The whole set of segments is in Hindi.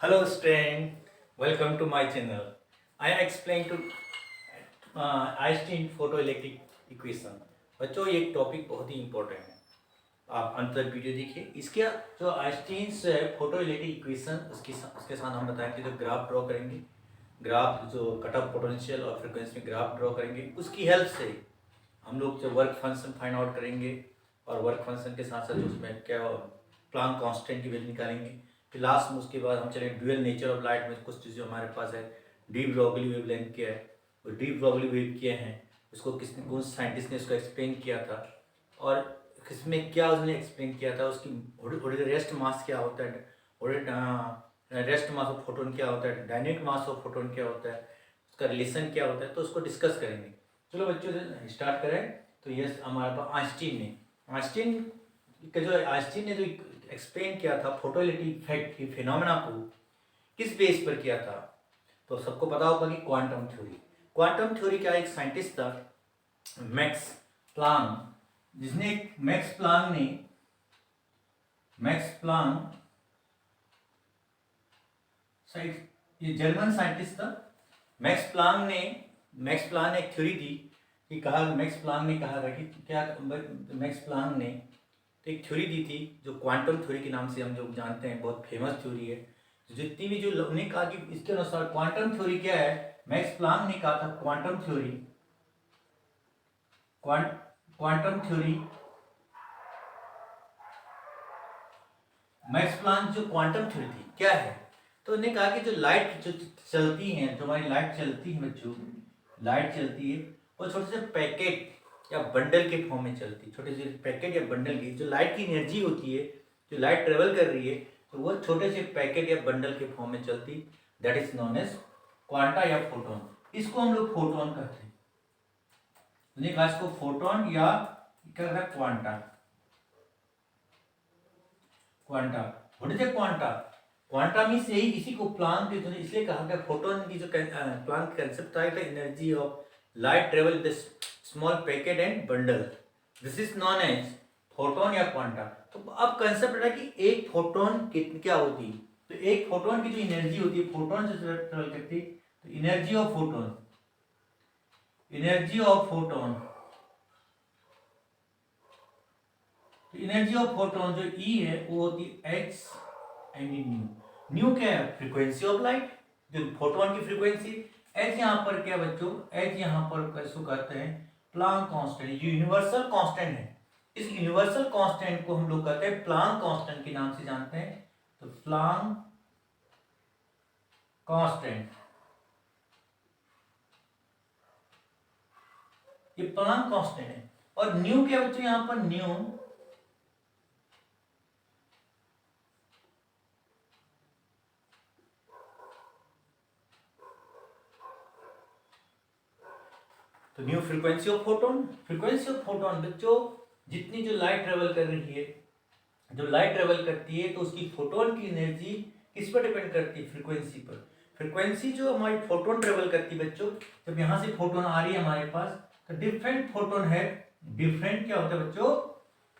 Hello student, welcome to my channel. I explain to Einstein photoelectric equation. बच्चों ये टॉपिक बहुत ही इम्पोर्टेंट है, आप अंत तक वीडियो देखिए। इसके जो आइंस्टीन फोटो इलेक्ट्रिक इक्वेशन उसके साथ हम बताएंगे, जो ग्राफ ड्रॉ करेंगे, ग्राफ जो कट ऑफ पोटेंशियल और फ्रिक्वेंसी में ग्राफ ड्रॉ करेंगे, उसकी हेल्प से हम लोग जो वर्क फंक्शन फाइंड आउट करेंगे और वर्क फंक्शन के साथ साथ उसमें क्या प्लांक कांस्टेंट की वैल्यू निकालेंगे। फिर लास्ट में उसके बाद हम चले ड्यूअल नेचर ऑफ लाइट में कुछ चीज़ें हमारे पास है। डी ब्रॉगली वेवलेंथ क्या है, वो डी ब्रॉगली वेव क्या है, उसको किसने कौन साइंटिस्ट ने उसको एक्सप्लेन किया था और किसमें क्या उसने एक्सप्लेन किया था, उसकी रेस्ट मास क्या होता है, रेस्ट मास ऑफ फोटोन क्या होता है, डायनेमिक मास ऑफ फोटोन क्या होता है, उसका रिलेशन क्या होता है, तो उसको डिस्कस करेंगे। चलो बच्चों स्टार्ट करें। तो ये हमारे पास आइंस्टीन ने जो एक्सप्लेन किया था फोटो इलेक्ट्रिक इफेक्ट की फिनोमेना को, किस बेस पर किया था, तो सबको पता होगा कि क्वांटम थ्योरी। क्वांटम थ्योरी क्या, एक साइंटिस्ट था मैक्स प्लांक, जिसने मैक्स प्लांक ये जर्मन साइंटिस्ट था। मैक्स प्लांक ने एक थ्योरी दी कि मैक्स प्लांक ने कहा था कि क्या, मैक्स प्लांक ने तो एक थ्योरी दी थी जो क्वांटम थ्योरी के नाम से हम लोग जानते हैं, बहुत फेमस थ्योरी है। जितनी भी जो उन्होंने कहा कि इसके अनुसार क्वांटम थ्योरी क्या है, मैक्स प्लांक ने कहा था क्वांटम थ्योरी मैक्स प्लांक जो क्वांटम थ्योरी थी क्या है, तो उन्होंने कहा कि जो लाइट जो चलती है, जो हमारी लाइट चलती है बच्चों, लाइट चलती है वो छोटे से पैकेट या बंडल के फॉर्म में चलती है। छोटे से पैकेट या बंडल की जो लाइट की एनर्जी होती है, जो लाइट ट्रेवल कर रही है, तो वो छोटे से पैकेट या बंडल के फॉर्म में चलती, that is known as quanta या फोटोन। इसको हम लोग फोटोन कहते हैं। उन्होंने कहा इसको फोटोन या क्या कहता है quanta. What is a quanta? Quanta means यही, इसी को प्लांक इसलिए कहा गया फोटोन की जो प्लांक कंसेप्ट था energy of light travel the small packet and bundle, this is known as photon या क्वांटा। तो अब कंसेप्ट है कि एक फोटोन क्या होती है, तो एक फोटोन की जो एनर्जी होती है, फोटोन से ट्रेवल करती है, तो एनर्जी ऑफ फोटोन जो ई है वो होती है एच एंड न्यू क्या है, फ्रीक्वेंसी ऑफ लाइट, जो फोटोन की फ्रीक्वेंसी। एच यहाँ पर क्या बच्चों, एच यहाँ पर कैसे कहते हैं प्लांक कांस्टेंट, जो यूनिवर्सल कांस्टेंट है। इस यूनिवर्सल कांस्टेंट को हम लोग कहते हैं प्लांक कांस्टेंट के नाम से जानते हैं। तो प्लांक कांस्टेंट, ये प्लांक कांस्टेंट है। और न्यू क्या बच्चों, यहाँ पर न्यू तो new frequency of photon. Frequency of photon बच्चों, जितनी जो लाइट ट्रेवल कर रही है, जो लाइट ट्रेवल करती है, तो उसकी फोटोन की एनर्जी किस पर डिपेंड करती है, फ्रीक्वेंसी पर। फ्रीक्वेंसी जो हमारी फोटोन ट्रेवल करती है बच्चों, जब यहाँ से फोटोन आ रही है हमारे पास, तो डिफरेंट फोटोन है, डिफरेंट क्या होता है बच्चों,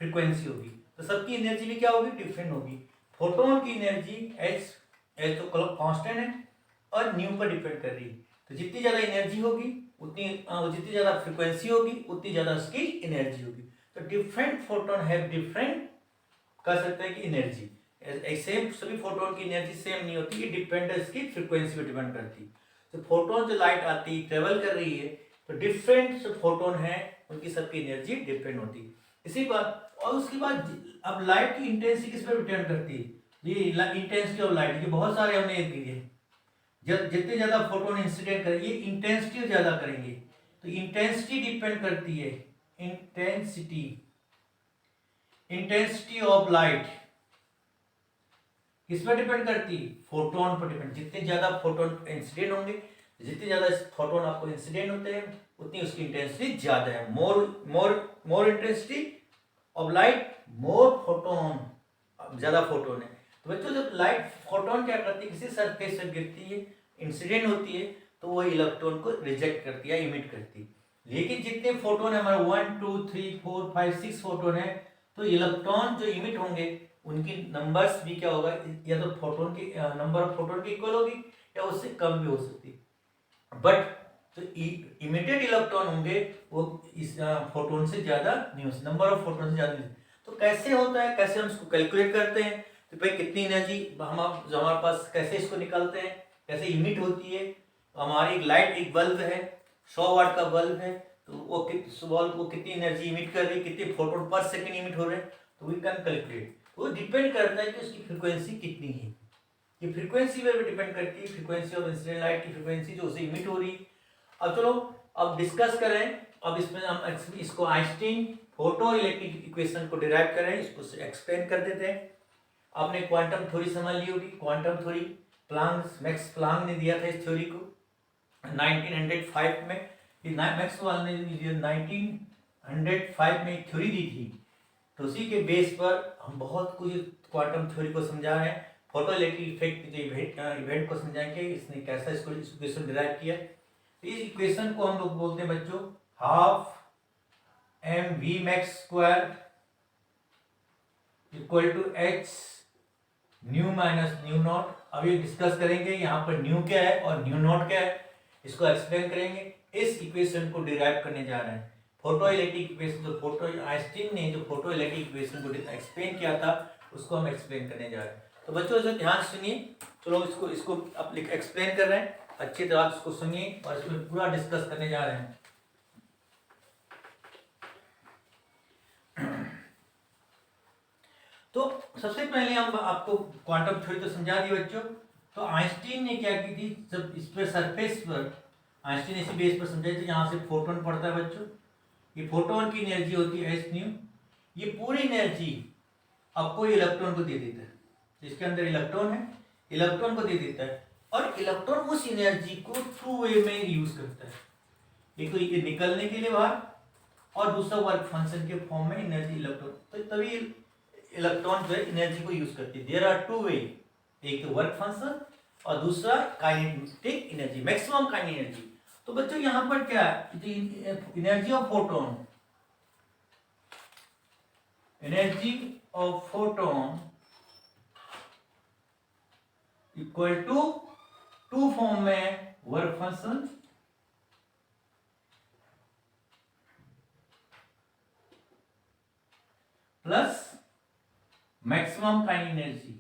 फ्रीक्वेंसी होगी, तो सबकी एनर्जी भी क्या होगी, डिफरेंट होगी। फोटोन की एनर्जी एच तो कांस्टेंट है और न्यू पर डिपेंड कर रही है, तो जितनी ज्यादा एनर्जी होगी उतनी जितनी ज्यादा फ्रीक्वेंसी होगी उतनी ज्यादा उसकी एनर्जी होगी। तो डिफरेंट फोटोन है डिफरेंट कह सकते हैं कि एनर्जी सेम, सभी फोटोन की एनर्जी सेम नहीं होती, ये डिपेंड इसकी फ्रीक्वेंसी पे डिपेंड करती है। तो फोटोन जो लाइट आती है ट्रेवल कर रही है, तो डिफरेंट जो फोटोन है उनकी सबकी एनर्जी डिपेंड होती है। इसी बात, और उसके बाद अब लाइट की इंटेंसिटी किस पर डिपेंड करती है, ये इंटेंसिटी ऑफ लाइट, ये बहुत सारे हमने दिए, जब जितने ज्यादा फोटोन इंसिडेंट करेंगे इंटेंसिटी ज्यादा करेंगे, तो इंटेंसिटी डिपेंड करती है, इंटेंसिटी ऑफ लाइट किस पर डिपेंड करती है, फोटोन पर डिपेंड। जितने ज्यादा फोटोन इंसिडेंट होंगे, जितने ज्यादा फोटोन आपको इंसिडेंट होते हैं, उतनी उसकी इंटेंसिटी ज्यादा है। More intensity of light more photon, ज्यादा फोटोन है। तो बच्चों जब लाइट फोटोन क्या करती है, किसी सरफेस से गिरती है, इंसिडेंट होती है, तो वो इलेक्ट्रॉन को रिजेक्ट करती है, इमिट करती है। लेकिन जितने फोटोन है हमारे 1 2 3 4 5 6 फोटोन है, तो इलेक्ट्रॉन जो इमिट होंगे उनकी नंबर्स भी क्या होगा, या तो फोटोन की नंबर ऑफ फोटोन की इक्वल होगी या उससे कम भी हो सकती है। बट जो इमिटेड इलेक्ट्रॉन होंगे वो इस फोटोन से ज्यादा नहीं हो सकते, नंबर ऑफ फोटोन से ज्यादा नहीं। तो कैसे होता है, कैसे हम इसको कैलकुलेट करते हैं, तो भाई कितनी एनर्जी जो हमारे पास, कैसे इसको निकालते हैं, कैसे इमिट होती है। हमारी एक लाइट, एक बल्ब है, 100 वाट का बल्ब है, तो वो कितनी एनर्जी इमिट कर रही है, कितने फोटोन पर सेकंड इमिट हो रहे हैं, तो वी कैन कैलकुलेट। वो डिपेंड करता है कि उसकी फ्रीक्वेंसी कितनी है, ये फ्रीक्वेंसी पे भी डिपेंड करती है, फ्रीक्वेंसी ऑफ इंसिडेंट लाइट की फ्रीक्वेंसी जो उसे इमिट हो रही है। अब चलो अब डिस्कस करें, अब इसमें हम इसको आइंस्टीन फोटो इलेक्ट्रिक इक्वेशन को डिराइव करें, इसको एक्सप्लेन कर देते हैं। आपने क्वांटम थ्योरी समझ ली होगी, क्वांटम थ्योरी मैक्स प्लांक ने दिया था इस थ्योरी को 1905 में। मैक्स प्लांक ने 1905 में एक थ्योरी दी थी, तो उसी के बेस पर हम बहुत कुछ क्वांटम थ्योरी को समझा रहे हैं। फोटो इलेक्ट्रिक इफेक्ट जो इवेंट को समझाएंगे, इसने कैसा इसको इक्वेशन डिराइव किया। तो इस इक्वेशन को हम लोग बोलते हैं बच्चों half M V max square equal to H nu minus nu naught. अब ये डिस्कस करेंगे यहाँ पर न्यू क्या है और न्यू नॉट क्या है, इसको एक्सप्लेन करेंगे। इस इक्वेशन को डिराइव करने जा रहे हैं, फोटो इलेक्ट्रिक इक्वेशन, जो आइंस्टीन ने जो फोटो इलेक्ट्रिक इक्वेशन को एक्सप्लेन किया था उसको हम एक्सप्लेन करने जा रहे हैं। तो बच्चों इसे ध्यान सुनिए, चलो इसको अब एक्सप्लेन कर रहे हैं, अच्छी तरह इसको सुनिए और इसमें पूरा डिस्कस करने जा रहे हैं। तो सबसे पहले हम आपको क्वांटम थ्योरी तो समझा दी बच्चों। तो आइंस्टीन ने क्या की थी, जब इस पर सरफेस पर आइंस्टीन इसी बेस पर समझाई थी, यहाँ से फोटोन पड़ता है बच्चों, ये फोटोन की एनर्जी होती है एच न्यू। ये पूरी एनर्जी आपको इलेक्ट्रॉन को दे देता है, इसके अंदर इलेक्ट्रॉन है, इलेक्ट्रॉन को दे देता है, और इलेक्ट्रॉन उस एनर्जी को टू वे में यूज करता है, एक तो ये निकलने के लिए बाहर, और दूसरा वर्क फंक्शन के फॉर्म में एनर्जी इलेक्ट्रॉन, तो तभी इलेक्ट्रॉन जो है एनर्जी को यूज करती है। देयर आर टू वे, एक तो वर्क फंक्शन और दूसरा kinetic energy, maximum kinetic energy. तो बच्चों यहाँ पर क्या है, energy of photon, energy of photon equal to two form में work function plus maximum kinetic energy.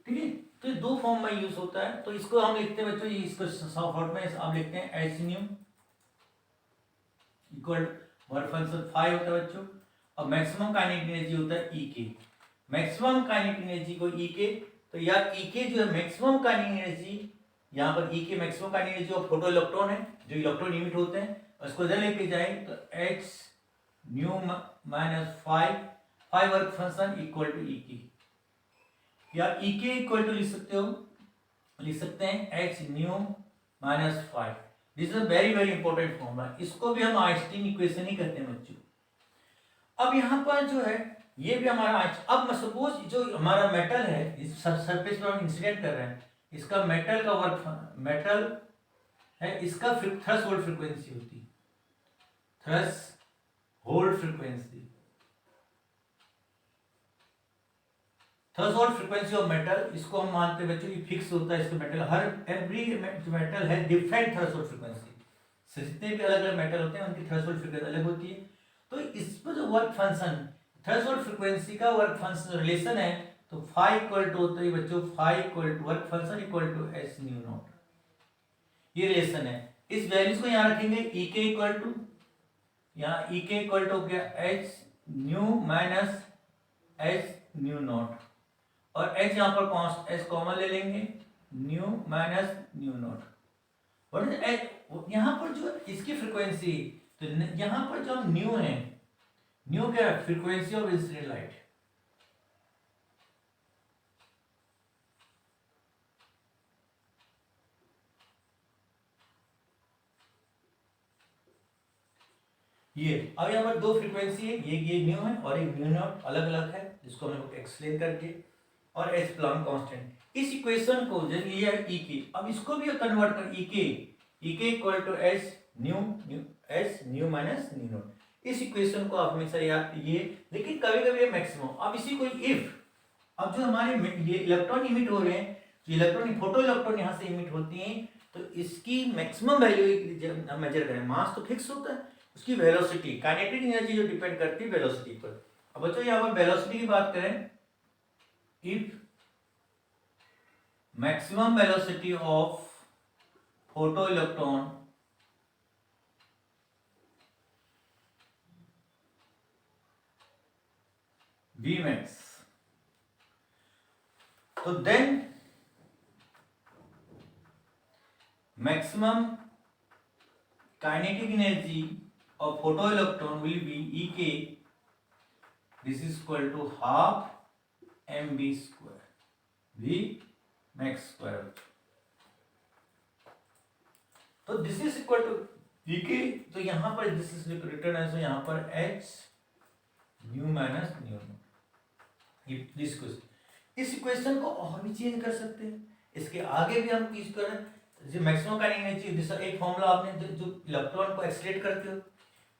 ठीक है, तो ये दो फॉर्म में यूज होता है। तो इसको हम लिखते हैं बच्चों, इसको शॉर्ट में आप लिखते हैं H new equal work function 5 होता है बच्चों, और मैक्सिमम काइनेटिक एनर्जी होता है ई के। मैक्सिमम काइनेटिक एनर्जी को ई के, तो यार ई के जो है मैक्सिमम काइनेटिक एनर्जी, यहाँ पर ई के maximum kinetic energy of photo electron है, जो इलेक्ट्रॉन इमिट होते हैं, उसको इधर लेके जाए तो H nu minus 5 work function equal to E K, या ई के इक्वल टू लिख सकते हैं H nu minus 5। This is a very very important formula, इसको भी हम आइंस्टीन इक्वेशन ही कहते हैं बच्चों। अब यहाँ पर जो है ये भी हमारा अब सपोज जो हमारा मेटल है, इस सरफेस पर हम इंसिडेंट कर रहे हैं, इसका मेटल का वर्क, मेटल है, इसका थ्रेशोल्ड फ्रीक्वेंसी होती है, threshold frequency, threshold frequency of metal, इसको हम मानते हैं बच्चों ये फिक्स होता है। इसका मेटल हर एवरी मेटल है डिफरेंट थ्रेशोल्ड फ्रीक्वेंसी, जितने भी अलग अलग मेटल होते हैं उनकी थ्रेशोल्ड फ्रीक्वेंसी अलग होती है। तो इस पर जो वर्क फंक्शन, थ्रेशोल्ड फ्रीक्वेंसी का वर्क फंक्शन रिलेशन है, तो फाइव इक्वल टू होता है बच्चों, phi equal to work function equal to H nu naught, ये रिलेशन है। इस वैल्यूज को यहाँ रखेंगे, ई के इक्वल टू, यहाँ ई के इक्वल टू क्या H nu minus H nu not, और एच यहाँ पर कॉन्स्ट एच कॉमन ले लेंगे, new minus nu not, what is H, यहाँ पर जो इसकी फ्रीक्वेंसी, तो यहाँ पर जो न्यू है, न्यू क्या है, फ्रीक्वेंसी ऑफ इंसिडेंट लाइट, ये। अब यहाँ पर दो फ्रीक्वेंसी है, ये न्यू है और एक न्यू नॉट, अलग अलग है, जिसको हम एक्सप्लेन करके, और एच प्लांक कांस्टेंट। इस इक्वेशन को जब लिया है ई के, अब इसको भी कन्वर्ट कर ई के equal to H nu nu H nu minus nu naught. इस इक्वेशन को आप हमेशा याद कीजिए। लेकिन कभी कभी ये मैक्सिमम, अब इसी को इफ, अब जो हमारे ये इलेक्ट्रॉन इमिट हो रहे हैं, जो इलेक्ट्रॉन फोटो इलेक्ट्रॉन यहाँ से इमिट होती हैं, तो इसकी मैक्सिमम वैल्यू जब हम मेजर करें, मास तो फिक्स होता है, उसकी वेलोसिटी, काइनेटिक एनर्जी जो डिपेंड करती है वेलोसिटी पर। अब बच्चों यहाँ पर वेलोसिटी की बात करें, if maximum velocity of photoelectron Vmax, so then maximum kinetic energy of photoelectron will be Ek, this is equal to half mv square, v max square। तो this is equal to Ek, तो यहां पर दिस इज रिटर्न एज, यहां पर h nu minus nu not. This question, इस इक्वेशन को और भी चेंज कर सकते हैं, इसके आगे भी हम चीज करें, जो मैक्सिमम काइनेटिक एनर्जी, दिस एक फॉर्मूला आपने जो इलेक्ट्रॉन को एक्सीलरेट करते हो,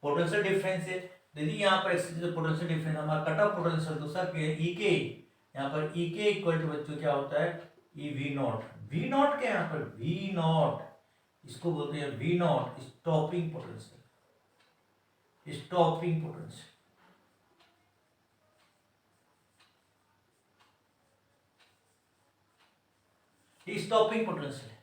पोटेंशियल डिफरेंस है, यदि यहाँ पर पोटेंशियल डिफरेंस हमारा कट ऑफ पोटेंशियल दूसरा Ek, यहाँ पर Ek इक्वल टू बच्चों क्या होता है, E V naught. V naught क्या, यहाँ पर वी नॉट, इसको बोलते हैं V naught, stopping potential, stopping potential. Stopping potential है,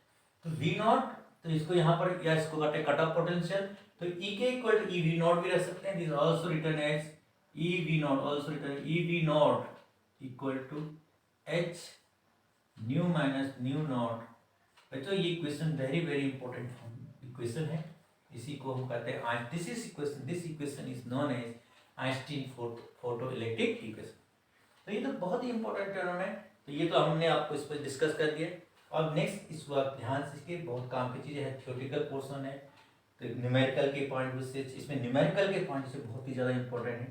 तो वी नॉट, तो इसको यहाँ पर या इसको काटे कट ऑफ पोटेंशियल, तो ई के equal to E V naught भी रह सकते हैं, this also written as E V naught, also written E V naught equal to H nu minus nu naught. बच्चों ये equation very very important equation है, इसी को हम कहते हैं this equation is known as Einstein photoelectric equation. तो ये तो बहुत ही इंपॉर्टेंट टर्म है, तो ये तो हमने आपको इस पर डिस्कस कर दिया। और नेक्स्ट इसको आप ध्यान से, इसके बहुत काम की चीज़ें हैं, थ्योरेटिकल पोर्शन है, तो न्यूमेरिकल के पॉइंट से, इसमें न्यूमेरिकल के पॉइंट से बहुत ही ज़्यादा इंपॉर्टेंट है,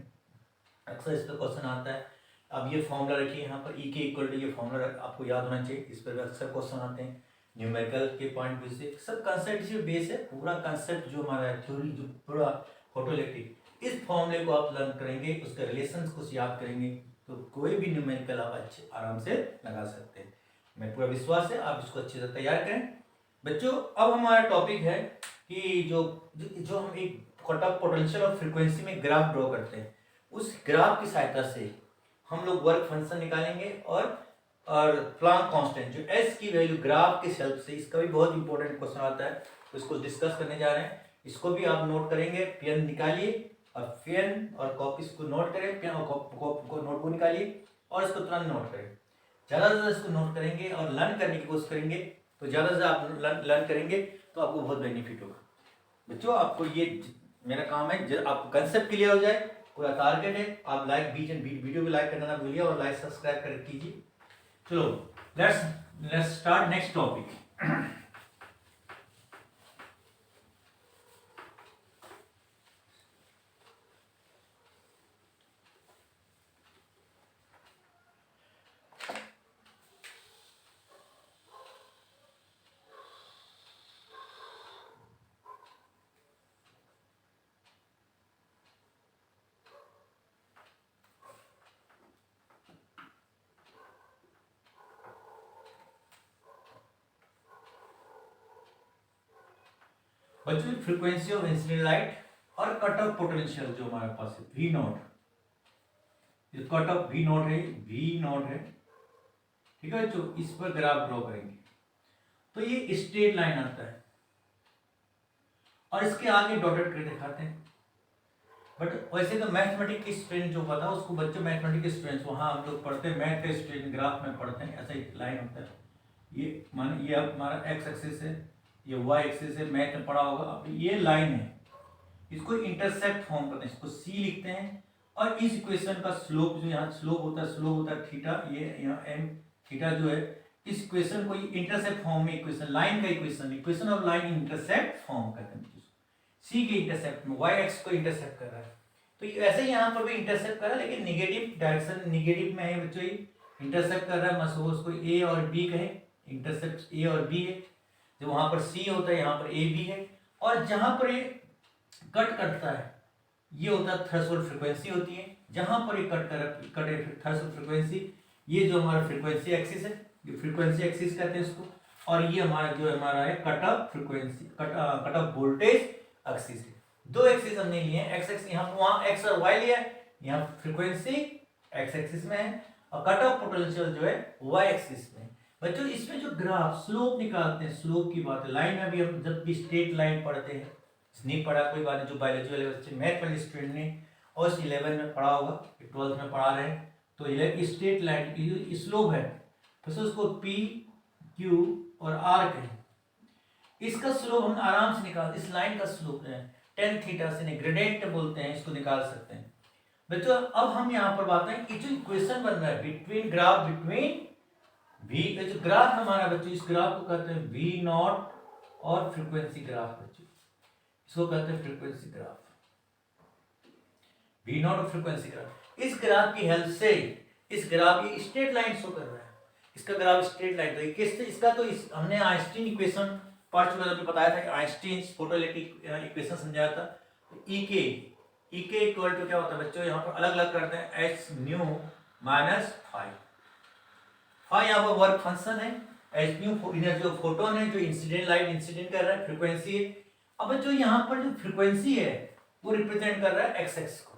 अक्सर इस पर क्वेश्चन आता है। अब ये फॉर्मूला रखिए यहाँ पर ई के इक्वल टू, ये फॉर्मूला आपको याद होना चाहिए, इस पर अक्सर क्वेश्चन आते हैं न्यूमेरिकल के पॉइंट व्यू से। सब कंसेप्ट इसी बेस है, पूरा कंसेप्ट जो हमारा थ्योरी, जो पूरा फोटो इलेक्ट्रिक, इस फॉर्मूले को आप लर्न करेंगे, उसके रिलेशंस को याद करेंगे, तो कोई भी न्यूमेरिकल आप अच्छे आराम से लगा सकते हैं। मैं पूरा विश्वास है आप इसको अच्छे से तैयार करें। बच्चों अब हमारा टॉपिक है कि जो हम एक कट ऑफ पोटेंशियल और फ्रीक्वेंसी में ग्राफ ड्रॉ करते हैं, उस ग्राफ की सहायता से हम लोग वर्क फंक्शन निकालेंगे और प्लांक कांस्टेंट, जो एस की वैल्यू ग्राफ के हेल्प से, इसका भी बहुत इंपॉर्टेंट क्वेश्चन आता है, तो इसको डिस्कस करने जा रहे हैं। इसको भी आप नोट करेंगे, पेन निकालिए और पेन और कॉपी को नोट करें, पेन और कॉपी को नोटबुक निकालिए और इसको तुरंत नोट करें। ज़्यादा से ज़्यादा इसको नोट करेंगे और लर्न करने की कोशिश करेंगे, तो ज़्यादा से ज़्यादा आप लर्न करेंगे तो आपको बहुत बेनिफिट होगा। बच्चों आपको ये मेरा काम है, जब आपको कंसेप्ट क्लियर हो जाए, पूरा टारगेट है, आप वीडियो भी लाइक करना ना भूलिए और लाइक सब्सक्राइब कर कीजिए। चलो लेट्स स्टार्ट नेक्स्ट टॉपिक। बच्चों फ्रीक्वेंसी ऑफ इंसिडेंट लाइट और कट ऑफ पोटेंशियल जो हमारे पास है V naught, cut off V naught है, ठीक है बच्चों। इस पर ग्राफ ड्रॉ करेंगे तो ये स्ट्रेट लाइन आता है और इसके आगे डॉटेड करके दिखाते हैं। बट वैसे तो मैथमेटिक की स्ट्रेंथ जो पता है उसको बच्चों, मैथमेटिक की स्ट्रेंथ वहाँ हम लोग पढ़ते हैं, मैथ का स्ट्रेंथ ग्राफ में पढ़ते हैं, ऐसा एक लाइन होता है, ये मान ये हमारा एक्स एक्सिस है, ये वाई एक्सिस है, मैथ में पढ़ा होगा। अब ये लाइन है, इसको इंटरसेप्ट फॉर्म करते हैं, इसको सी लिखते हैं और इस इक्वेशन का स्लोप जो यहाँ स्लोप होता है थीटा, ये यहाँ एम थीटा जो है, इस इक्वेशन को इंटरसेप्ट फॉर्म में इक्वेशन, लाइन का equation of line intercept form करते हैं, सी के इंटरसेप्ट में वाई एक्स को इंटरसेप्ट कर रहा है। तो ऐसे ही यहाँ पर भी इंटरसेप्ट कर रहा है, लेकिन निगेटिव डायरेक्शन, निगेटिव में है बच्चों, ये इंटरसेप्ट कर रहा है, मसो उसको ए और बी कहें, इंटरसेप्ट ए और बी है। जो वहाँ पर सी होता है यहाँ पर ए बी है, और जहां पर ये कट करता है ये होता है थ्रेशोल्ड फ्रीक्वेंसी होती है। जहां पर ये कटे थ्रेशोल्ड फ्रीक्वेंसी, ये जो हमारा फ्रीक्वेंसी एक्सिस है, ये फ्रीक्वेंसी एक्सिस कहते हैं इसको, और ये हमारा जो हमारा है cut off frequency, cut of voltage axis है। दो एक्सिस हमने लिए हैं, एक्स एक्सिस यहाँ वहां एक्स और वाई लिया है, यहाँ फ्रीक्वेंसी एक्स एक्सिस में है और कट ऑफ पोटेंशियल जो है वाई एक्सिस में। बच्चों इसमें जो ग्राफ स्लोप निकालते हैं, स्लोप की बात है, लाइन में भी हम जब भी स्ट्रेट लाइन पढ़ते हैं, नहीं पढ़ा कोई बात नहीं, जो बायोलॉजी वाले बच्चे मैथ वाले स्टूडेंट ने और 11 में पढ़ा होगा, 12th में पढ़ा रहे हैं, तो स्ट्रेट लाइन की जो स्लोप है तो उसको पी क्यू और आर कहें। इसका स्लोप हम आराम से निकाल, इस लाइन का स्लोप है टेन थीटा से ग्रेडियंट बोलते हैं, इसको निकाल सकते हैं। बच्चों अब हम यहाँ पर बात है कि जो इक्वेशन बन रहा है बिटवीन ग्राफ बिटवीन वी, जो ग्राफ हमारा बच्चों इस ग्राफ को कहते हैं वी नॉट और फ्रीक्वेंसी ग्राफ। बच्चों इसको कहते हैं फ्रीक्वेंसी ग्राफ, वी नॉट और फ्रीक्वेंसी ग्राफ। इस ग्राफ की हेल्प से इस ग्राफ की स्ट्रेट लाइन शो कर रहा है, इसका ग्राफ स्ट्रेट लाइन, तो किससे इसका तो हमने आइंस्टीन इक्वेशन पढ़ चुके थे, बताया था कि आइंस्टीन फोटोइलेक्ट्रिक इक्वेशन समझाया था। ई के इक्वल टू क्या होता है बच्चों, यहाँ पर अलग अलग करते हैं, H nu minus five. Five यहाँ पर वर्क फंक्शन है, H new energy of photon है जो इंसिडेंट लाइट इंसिडेंट कर रहा है, फ्रीक्वेंसी है। अब बच्चों यहाँ पर जो फ्रीक्वेंसी है वो रिप्रेजेंट कर रहा है एक्स एक्स को।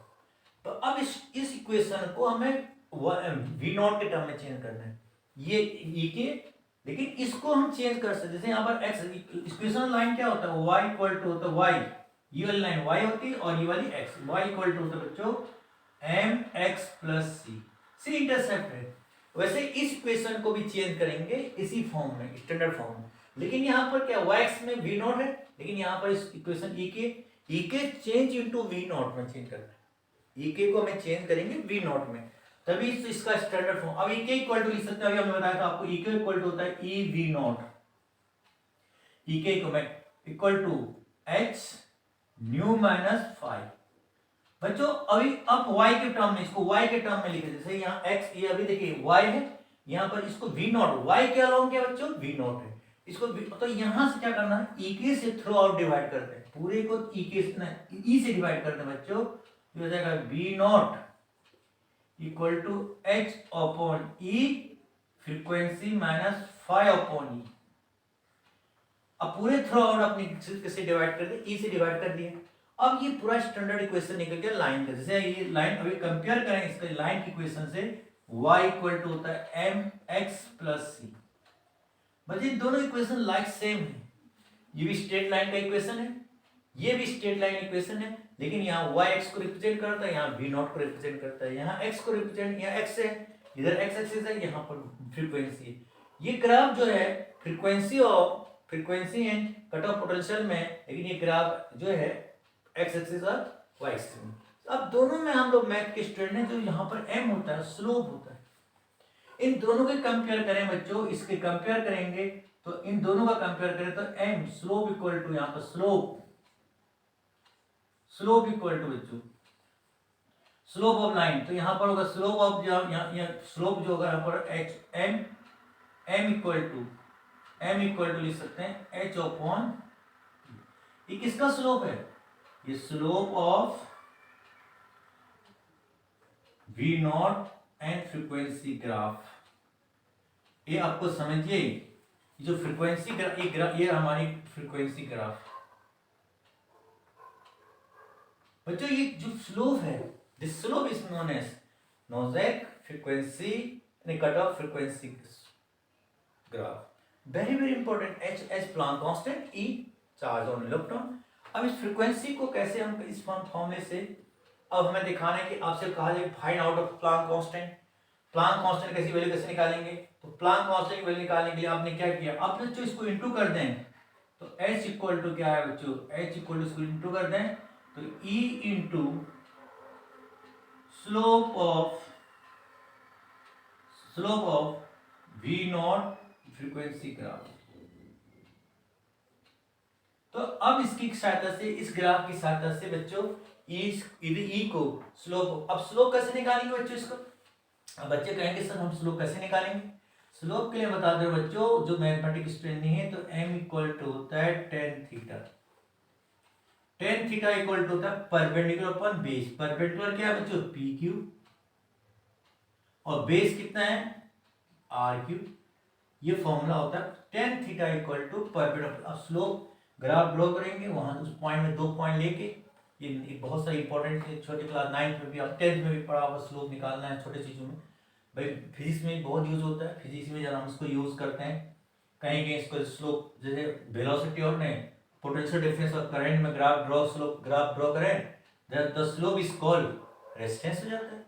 तो अब इस इक्वेशन को हमें वी नॉट के टर्म में चेंज करना है, ये ई के, लेकिन इसको हम चेंज कर सकते, जैसे यहाँ पर एक्स इक्वेशन लाइन क्या होता है, y इक्वल टू होता है y, ये वाली लाइन y होती है और ये वाली x, y इक्वल टू होता है बच्चों mx प्लस c इंटरसेप्ट है। वैसे इस इक्वेशन को भी चेंज करेंगे इसी फॉर्म में, स्टैंडर्ड फॉर्म में, लेकिन यहाँ पर क्या yx में v नॉट है, लेकिन यहाँ पर इस इक्वेशन e के चेंज इनटू v नॉट में चेंज करना है, e के को हमें चेंज करेंगे v नॉट में, तभी इसका स्टैंडर्ड फॉर्म। अब e इक्वल टू लिख सकते हैं, अभी हमने बताया था आपको e इक्वल टू होता है e v naught, e equal to h nu minus five. बच्चों अभी अब y के टर्म में, इसको y के टर्म में लिखे, जैसे यहाँ x, ये अभी देखिए y है, यहाँ पर इसको v नॉट, y के अलोंग क्या बच्चों v नॉट है, इसको तो यहां से क्या करना है, e के से थ्रू आउट डिवाइड करते हैं, पूरे को e के e से डिवाइड करते हैं बच्चों, तो हो जाएगा v naught equal to h upon e frequency minus 5 upon e। अब पूरे थ्रू आउट अपनी किससे डिवाइड कर दिया, e से डिवाइड कर दिया। अब ये पूरा स्टैंडर्ड इक्वेशन निकल गया लाइन का, जैसे ये लाइन अभी कंपेयर करें इसका लाइन की इक्वेशन से, y इक्वल टू होता है mx प्लस c। बच्चे दोनों इक्वेशन लाइक सेम है, ये भी स्ट्रेट लाइन का इक्वेशन है, ये भी स्ट्रेट लाइन इक्वेशन है, लेकिन यहाँ y x को रिप्रेजेंट करता है, यहाँ v नॉट को रिप्रेजेंट करता है, यहाँ x को रिप्रेजेंट, यहाँ x है, इधर x एक्सिस है, यहाँ पर फ्रीक्वेंसी है। ये ग्राफ जो है frequency and cut off potential में, लेकिन ये ग्राफ जो है x एक्सिस और y एक्सिस में। अब दोनों में हम लोग मैथ के स्टूडेंट हैं, जो यहाँ पर m होता है स्लोप होता है, इन दोनों के कंपेयर करें बच्चों, इसके कंपेयर करेंगे तो इन दोनों का कंपेयर करें तो m स्लोप इक्वल टू, यहाँ पर स्लोप इक्वल टू बच्चों स्लोप ऑफ लाइन, तो यहाँ पर होगा स्लोप ऑफ, यहाँ स्लोप जो होगा यहाँ पर m इक्वल टू लिख सकते हैं h अपॉन, ये किसका स्लोप है, ये slope of v not and frequency graph. ये आपको समझिए, जो फ्रीक्वेंसी ग्राफ, ये हमारी फ्रीक्वेंसी ग्राफ बच्चों, ये जो स्लोप है, this slope is known as नोजेक frequency cut off frequency graph. Very important, H Planck constant, E charge on electron. अब इस फ्रीक्वेंसी को कैसे हम इस फॉर्मूले से, अब हमें दिखाना है कि आपसे कहा जाए find out of Planck constant, Planck constant कैसी वैल्यू कैसे निकालेंगे, तो प्लांक कांस्टेंट की वैल्यू निकालने के लिए आपने क्या किया, आपने जो इसको इनटू कर दें, तो h इक्वल टू क्या है बच्चों, h इक्वल टू इसको इनटू कर दें तो e into slope of v not frequency graph. तो अब इसकी सहायता से, इस ग्राफ की सहायता से बच्चों ई को स्लोप, अब स्लोप कैसे निकालेंगे बच्चों इसको, अब बच्चे कहेंगे सर हम स्लोप कैसे निकालेंगे, स्लोप के लिए बता दो बच्चों, जो मैथमेटिक्स स्टूडेंट नहीं है तो m इक्वल टू होता है tan theta, tan theta equal to होता है परपेंडिकुलर अपॉन बेस। परपेंडिकुलर क्या है बच्चों, पी क्यू, और बेस कितना है, आर क्यू। ये फॉर्मूला होता है tan theta equal to perpendicular. अब स्लोप ग्राफ ड्रॉ करेंगे, वहां उस पॉइंट में 2 पॉइंट लेके, ये बहुत सारी इंपॉर्टेंट है, छोटी क्लास 9th में भी और 10th में भी पढ़ा हुआ, स्लोप निकालना है छोटे चीज़ों में। भाई फिजिक्स में बहुत यूज होता है, फिजिक्स में जब हम इसको यूज करते हैं कहीं कहीं इसको स्लोप, जैसे वेलोसिटी और नहीं पोटेंशियल डिफरेंस और करंट में graph draw, slope graph draw करें, the slope is called resistance हो जाता है।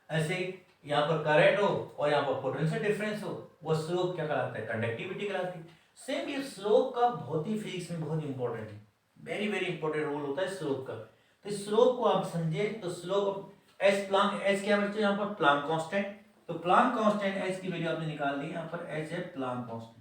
ऐसे ही यहाँ पर करंट हो और यहाँ पर पोटेंशियल डिफरेंस हो, वो स्लोप क्या कहलाता है, कंडक्टिविटी कहलाती है। सेम ये स्लोप का बहुत ही फिजिक्स में बहुत इंपॉर्टेंट है, वेरी वेरी इंपॉर्टेंट रोल होता है स्लोप का। तो स्लोप को आप समझे तो स्लोप एच प्लांक, एच क्या बच्चे यहाँ पर प्लांक कांस्टेंट, तो प्लांक कांस्टेंट एच की वैल्यू आपने निकाल दी, यहाँ पर एच है प्लांक कांस्टेंट।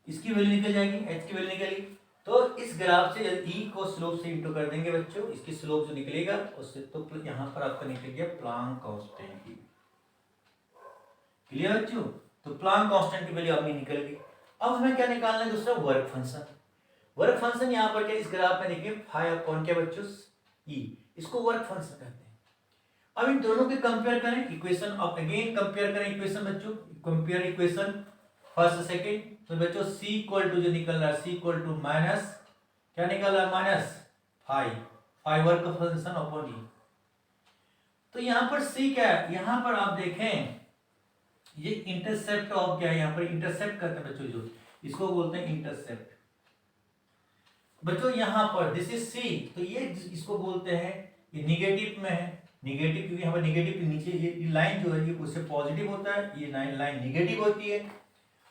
इसकी वैल्यू निकल जाएगी, एच की वैल्यू निकलेगी। तो इस ग्राफ से ई को स्लोप से इंटू कर देंगे बच्चों, इसकी स्लोप जो निकलेगा उससे, तो यहाँ पर आपका निकल गया प्लांक कांस्टेंट की। क्लियर बच्चों, तो प्लांक कांस्टेंट की वैल्यू आपकी निकल गई। अब हमें क्या निकालना है, दूसरा वर्क फंक्शन। वर्क फंक्शन यहाँ पर क्या, इस ग्राफ में देखिए फाइव अपॉन क्या बच्चों, ई, इसको वर्क फंक्शन कहते हैं। अब इन दोनों के कंपेयर करें इक्वेशन, अब अगेन कंपेयर करें इक्वेशन बच्चों, कंपेयर इक्वेशन फर्स्ट सेकंड। तो बच्चों c इक्वल टू जो निकल रहा है, c इक्वल टू माइनस क्या निकल रहा है, माइनस 5 वर्क फंक्शन अपॉन ई। तो यहाँ पर c क्या है, यहाँ पर आप देखें ये इंटरसेप्ट ऑफ क्या है, यहाँ पर इंटरसेप्ट करते हैं बच्चों, जो इसको बोलते हैं इंटरसेप्ट बच्चों। यहाँ पर दिस इज c, तो ये इसको बोलते हैं, ये निगेटिव में है, निगेटिव क्योंकि यहाँ पर निगेटिव के नीचे ये लाइन जो है ये उससे पॉजिटिव होता है, ये लाइन निगेटिव होती है,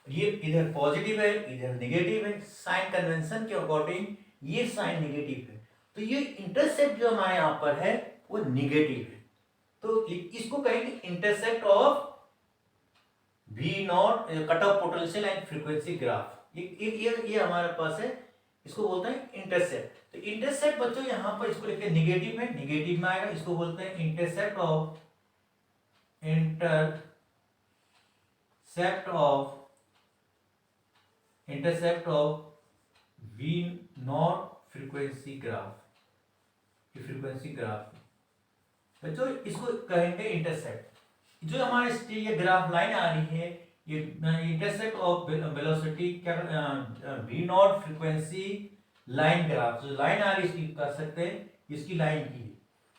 ये इधर पॉजिटिव है इधर नेगेटिव है। साइन कन्वेंशन के अकॉर्डिंग ये साइन नेगेटिव है, तो ये इंटरसेप्ट जो हमारे यहाँ पर है वो नेगेटिव है, तो इसको कहेंगे intercept of V not cut off potential and frequency graph. ये हमारे पास है, इसको बोलते हैं इंटरसेप्ट। तो इंटरसेप्ट बच्चों यहाँ पर इसको लिखते हैं निगेटिव में, निगेटिव में आएगा, इसको बोलते हैं intercept of V not frequency graph, frequency graph बच्चों इसको कहेंगे इंटरसेप्ट। जो हमारे ये ग्राफ लाइन आ रही है, ये इंटरसेप्ट ऑफ वेलोसिटी क्या, V not frequency line graph, जो लाइन आ रही है इसकी कर सकते हैं, इसकी लाइन की।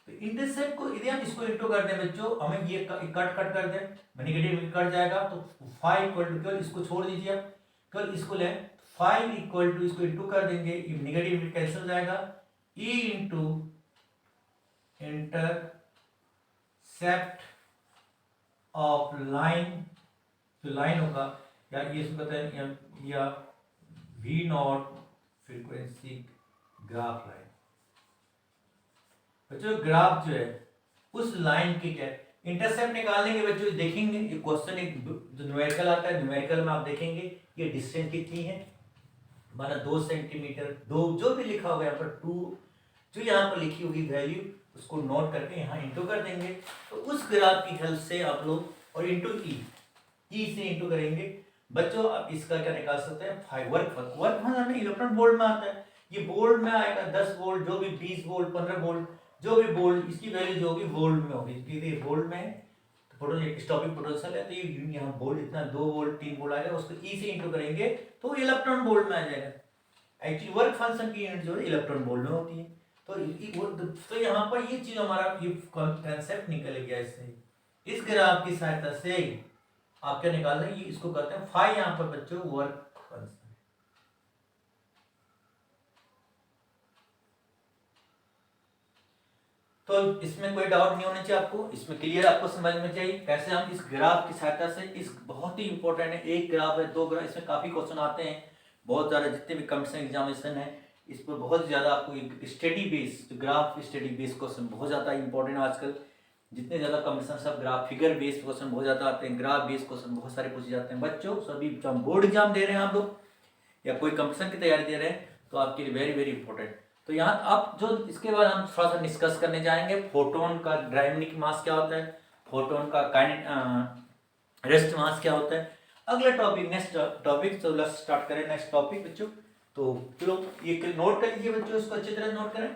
तो इंटरसेप्ट को यदि हम इसको इंटू कर दें बच्चों, हमें ये कट कर दें, नेगेटिव कट जाएगा, तो 5 इक्वल टू, केवल इसको छोड़ दीजिए आप, केवल इसको लें, 5 इक्वल टू इसको इंटू कर देंगे, ये नेगेटिव कैंसिल हो जाएगा, E into intercept of line, जो लाइन होगा, या ये इसको कहते हैं या V not frequency graph line. बच्चों ग्राफ जो है उस लाइन की क्या इंटरसेप्ट निकालने के बच्चों देखेंगे, ये क्वेश्चन एक जो न्यूमेरिकल आता है, न्यूमेरिकल में आप देखेंगे ये डिस्टेंस कितनी है, हमारा 2 सेंटीमीटर, 2 जो भी लिखा होगा यहाँ पर 2, जो यहाँ पर लिखी होगी वैल्यू उसको नोट करके यहाँ इंटू कर देंगे। तो उस ग्राफ की हेल्प से आप लोग, और इंटू ई से इंटू करेंगे बच्चों। अब इसका क्या निकाल सकते हैं, 5 वर्क हमें इलेक्ट्रॉन वोल्ट में आता है, ये वोल्ट में आएगा, 10 वोल्ट जो भी, 20 वोल्ट, 15 वोल्ट, जो भी वोल्ट, इसकी वैल्यू जो होगी वोल्ट में होगी, क्योंकि वोल्ट में है तो स्टॉपिंग पोटेंशियल है, तो ये यहाँ वोल्ट इतना 2 वोल्ट 3 वोल्ट आएगा, उसको ई से इंटू करेंगे तो इलेक्ट्रॉन वोल्ट में आ जाएगा। एक्चुअली वर्क फंक्शन की यूनिट जो है इलेक्ट्रॉन वोल्ट में होती है। तो यहाँ पर ये चीज हमारा ये कंसेप्ट निकल गया इससे, इस ग्राफ की सहायता से आप क्या निकाल रहे हैं, इसको कहते हैं फाई, यहाँ पर बच्चों वर्क फंक्शन। तो इसमें कोई डाउट नहीं होना चाहिए आपको, इसमें क्लियर आपको समझ में चाहिए कैसे हम इस ग्राफ की सहायता से, इस बहुत ही इंपॉर्टेंट है, एक ग्राफ है 2 ग्राफ, इसमें काफी क्वेश्चन आते हैं बहुत ज्यादा, जितने भी कंपटीशन एग्जामिनेशन है इस पर बहुत ज़्यादा आपको study base, graph study base question बहुत ज़्यादा इंपॉर्टेंट है आजकल, जितने ज़्यादा कंपटीशन सब ग्राफ फिगर बेस्ड क्वेश्चन बहुत ज़्यादा आते हैं, ग्राफ बेस्ड क्वेश्चन बहुत सारे पूछे जाते हैं बच्चों। सभी जब बोर्ड एग्जाम दे रहे हैं आप लोग या कोई कंपटीशन की तैयारी दे रहे हैं तो आपके लिए वेरी वेरी इंपॉर्टेंट। तो यहाँ आप जो इसके बाद हम थोड़ा सा डिस्कस करने जाएंगे, फोटोन का डायनामिक मास क्या होता है, फोटोन का रेस्ट मास क्या होता है। अगला टॉपिक, नेक्स्ट टॉपिक, तो लेट्स स्टार्ट करें नेक्स्ट टॉपिक बच्चों। तो चलो ये नोट कर लीजिए बच्चों, इसको अच्छी तरह नोट करें,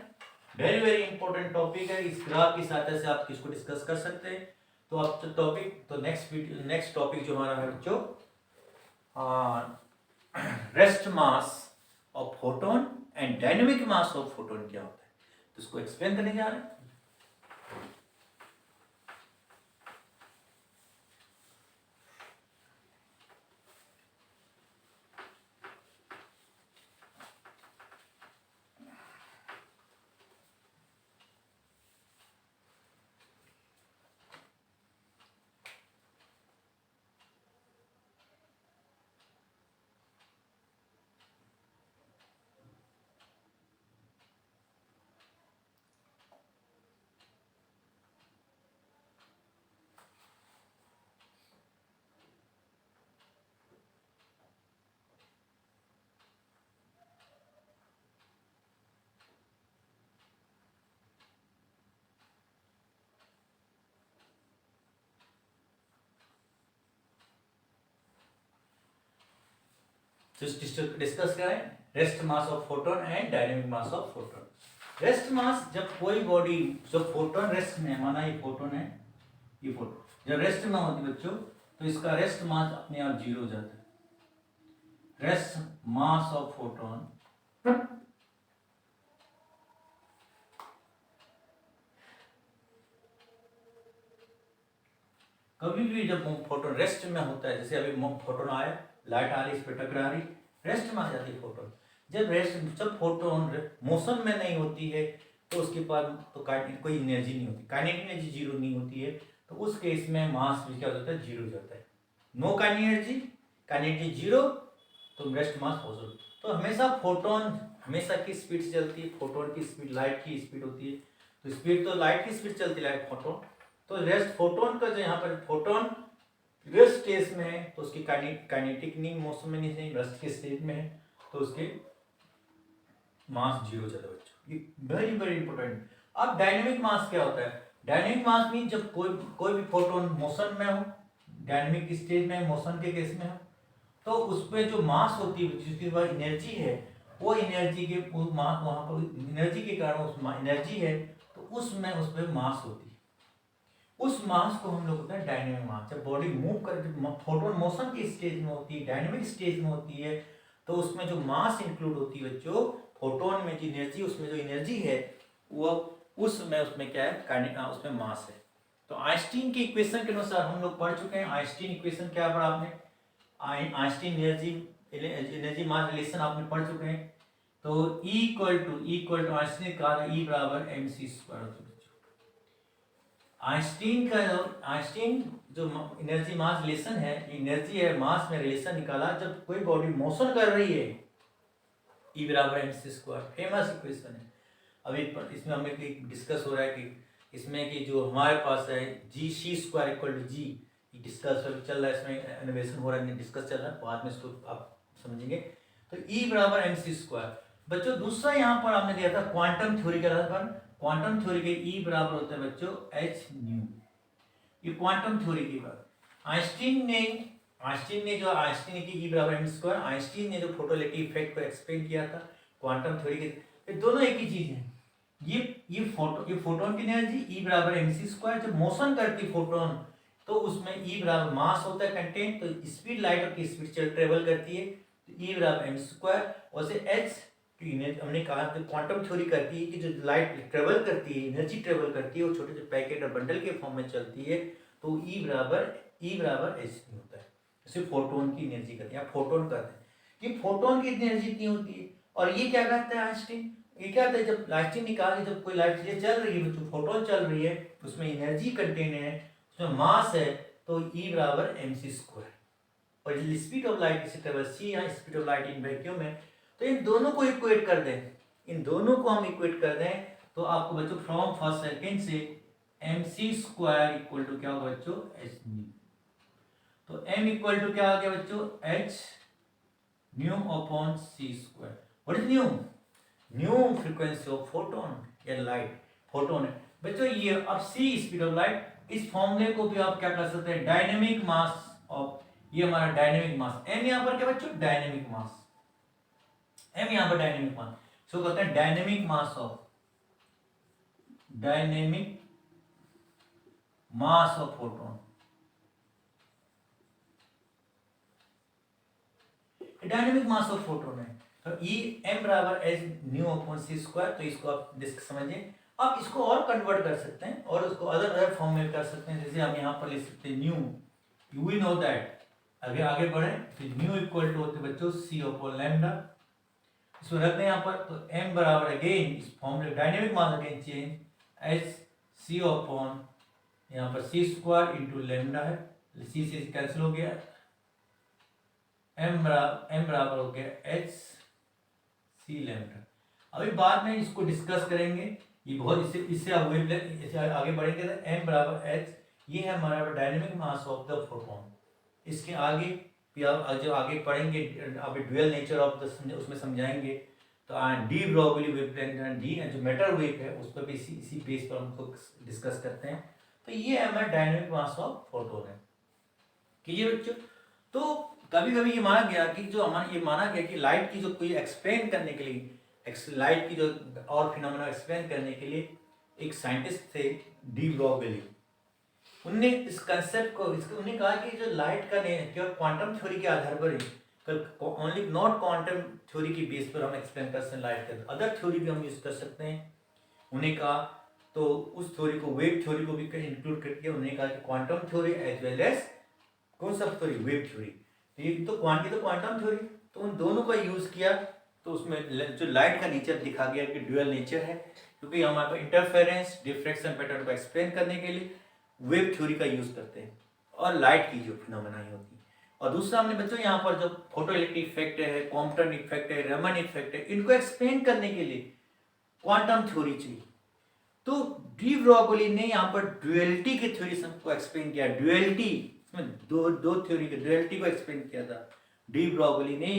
वेरी वेरी इंपॉर्टेंट टॉपिक है। इस ग्राफ की सहायता से आप इसको डिस्कस कर सकते हैं। तो आप टॉपिक, तो नेक्स्ट टॉपिक जो हमारा है बच्चों, rest mass of photon and dynamic mass of photon क्या होता है, तो इसको एक्सप्लेन करने जा रहे हैं। डिस्कस करें rest mass of photon and dynamic mass of photon. Rest mass, जब कोई बॉडी, जब फोटोन रेस्ट में, माना ये फोटोन है, ये फोटोन जब रेस्ट में होती बच्चों, तो इसका रेस्ट मास अपने आप जीरो हो जाता है। रेस्ट मास ऑफ फोटोन कभी भी जब फोटोन रेस्ट में होता है, जैसे अभी फोटोन आया, लाइट आ रही, इस पे टकरा रही, रेस्ट में आ जाती है फोटोन। जब फोटोन मोशन में नहीं होती है, तो उसके पास तो कोई एनर्जी नहीं होती, काइनेटिक एनर्जी जीरो नहीं होती है, तो उस केस में मास भी क्या हो जाता है, जीरो हो जाता है। नो काइनेटिक एनर्जी जीरो, तो रेस्ट मास पॉजिटिव। तो हमेशा फोटोन हमेशा किस स्पीड से चलती है, फोटोन की स्पीड लाइट की स्पीड होती है, तो स्पीड तो लाइट की स्पीड चलती है, लाइट फोटोन। तो रेस्ट फोटोन का जो यहाँ पर फोटोन रेस्ट स्टेज में है, तो उसकी काइनेटिक नहीं, मोशन में नहीं, रेस्ट के स्टेज में है, तो उसके मास जीरो चला बच्चों। ये वेरी वेरी इंपॉर्टेंट। अब डायनेमिक मास क्या होता है? डायनेमिक मास मीन जब कोई भी फोटोन मोशन में हो, डायनेमिक स्टेज में, मोशन के केस में हो, तो उसमें जो मास होती है, जिसकी वह एनर्जी है, वो एनर्जी के मास, वहां पर एनर्जी के कारण उस एनर्जी है, तो उसमें मास होती है। उस मास को हम लोग कहते हैं डायनेमिक मास। जब बॉडी मूव कर, फोटोन मोशन की स्टेज में होती है, डायनेमिक स्टेज में होती है, तो उसमें जो मास इंक्लूड होती है बच्चों, फोटोन में जो एनर्जी, उसमें जो एनर्जी है, वो उसमें क्या है, उसमें मास है। तो आइंस्टीन की इक्वेशन के अनुसार हम लोग पढ़ चुके हैं। आइंस्टीन इक्वेशन क्या पढ़ा आपने? आइंस्टीन एनर्जी मास रिलेशन आपने पढ़ चुके हैं। तो E इक्वल टू आइंस्टीन का E बराबर mc²। आइंस्टीन जो एनर्जी मास रिलेशन है, एनर्जी है मास में रिलेशन निकाला जब कोई बॉडी मोशन कर रही है, E बराबर mc², फेमस इक्वेशन है। अभी इसमें हमें डिस्कस हो रहा है कि इसमें कि जो हमारे पास है g(c²) equal to g, discuss चल रहा है, इसमें इनोवेशन हो रहा है, डिस्कस चल रहा है, बाद में इसको आप समझेंगे। तो E बराबर mc²। बच्चों दूसरा यहाँ पर आपने दिया था क्वांटम थ्योरी के आधार पर, क्वांटम थ्योरी के E बराबर होता है बच्चों h न्यू। ये क्वांटम थ्योरी की बात। आइंस्टीन ने की E बराबर mc², आइंस्टीन ने जो फोटोइलेक्ट्रिक इफेक्ट को एक्सप्लेन किया था क्वांटम थ्योरी के, ये दोनों एक ही चीज है। ये फोटोन की एनर्जी E बराबर mc², जब मोशन करती फोटोन, तो उसमें E बराबर मास होता है कंटेंट, तो स्पीड लाइट की स्पीड ट्रेवल करती है, तो E बराबर mc²। और से h हमने कहा कि क्वांटम थ्योरी करती है कि जो लाइट ट्रेवल करती है, एनर्जी ट्रेवल करती है, वो छोटे छोटे पैकेट और बंडल के फॉर्म में चलती है, तो E बराबर h होता है। सिर्फ फोटोन की एनर्जी करते हैं, फोटोन करते हैं, ये फोटोन की एनर्जी इतनी होती है। और ये क्या कहता है आइंस्टीन? ये क्या कहता है, जब आइंस्टीन ने कहा कि जब कोई लाइट चल रही है, तो फोटोन चल रही है, उसमें एनर्जी कंटेन है, उसमें मास है, तो E बराबर mc²। और स्पीड ऑफ लाइट इसे ट्रेवल c है, speed of light in vacuum है। तो इन दोनों को इक्वेट कर दें, तो आपको बच्चों फ्रॉम फर्स्ट सेकंड से mc² इक्वल टू क्या होगा बच्चों, h न्यू। तो m इक्वल टू क्या आ गया बच्चों, h new upon c²। What is new frequency of photon या लाइट, फोटोन है बच्चों ये। अब c स्पीड ऑफ लाइट, इस फॉर्मूले को भी आप क्या कर सकते हैं, डायनेमिक मास ऑफ ये हमारा डायनेमिक मास, एम यहाँ पर क्या बच्चों, डायनेमिक मास, एम यहाँ पर डायनेमिक मास, इसको कहते हैं dynamic mass of photon. Dynamic mass of photon है, तो ई एम बराबर एच न्यू अपॉन सी स्क्वायर, तो इसको आप डिस्क समझिए। आप इसको और कन्वर्ट कर सकते हैं और उसको अदर फॉर्म में कर सकते हैं, जैसे हम यहाँ पर लिख सकते हैं न्यू, वी नो दैट, आगे बढ़े तो न्यू इक्वल टू होते बच्चों सी अपॉन लैम्डा, इसको रख दें यहाँ पर, तो एम बराबर अगेन इस फॉर्मूले dynamic mass again change H C upon यहाँ पर सी स्क्वायर इंटू लैम्डा है, सी से कैंसिल हो गया, एम बराबर हो गया एच सी लैम्डा। अभी बाद में इसको डिस्कस करेंगे, ये बहुत इससे आगे बढ़ेंगे, तो एम बराबर एच, ये है हमारा dynamic mass of the photon. इसके आगे जो आगे पढ़ेंगे अभी ड्यूअल नेचर ऑफ द उसमें समझाएंगे, तो डी ब्रोगली वेवलेंथ, डी जो मैटर वेव है उस पर भी इसी बेस पर हमको डिस्कस करते हैं। तो ये हमारा डायनेमिक मास ऑफ फोटोन है कि ये बच्चों, तो कभी कभी ये माना गया कि जो हमारा ये माना गया कि लाइट की जो कोई एक्सप्लेन करने के लिए, लाइट की जो और फिनोमेना एक्सप्लेन करने के लिए एक साइंटिस्ट थे डी ब्रोगली, उनने इस कंसेप्ट को उन्होंने कहा कि जो लाइट का केवल क्वांटम थ्योरी के आधार पर ही, ओनली नॉट क्वांटम थ्योरी की बेस पर हम एक्सप्लेन कर सकते हैं लाइट का, अदर थ्योरी भी हम यूज कर सकते हैं। उन्हें कहा तो उस थ्योरी को, वेव थ्योरी को भी इंक्लूड करके उन्होंने कहा कि quantum theory as well as कौन सा थ्योरी, वेव थ्योरी, तो ये तो क्वांटम थ्योरी, तो उन दोनों का यूज किया, तो उसमें जो लाइट का नेचर दिखा गया कि ड्यूअल नेचर है, क्योंकि हमारे पास इंटरफेरेंस डिफ्रैक्शन पैटर्न को एक्सप्लेन करने के लिए वेव थ्योरी का यूज करते हैं और लाइट की जो फिनोमेना होती है। और दूसरा हमने बच्चों यहाँ पर जो फोटो इलेक्ट्रिक इफेक्ट है, कॉम्पटन इफेक्ट है, रमन इफेक्ट है, इनको एक्सप्लेन करने के लिए क्वांटम थ्योरी चाहिए। तो डी ब्रोगली ने यहाँ पर ड्यूअलिटी की थ्योरी को एक्सप्लेन किया, ड्यूअलिटी इसमें दो थ्योरी के ड्यूअलिटी को एक्सप्लेन किया था डी ब्रोगली ने।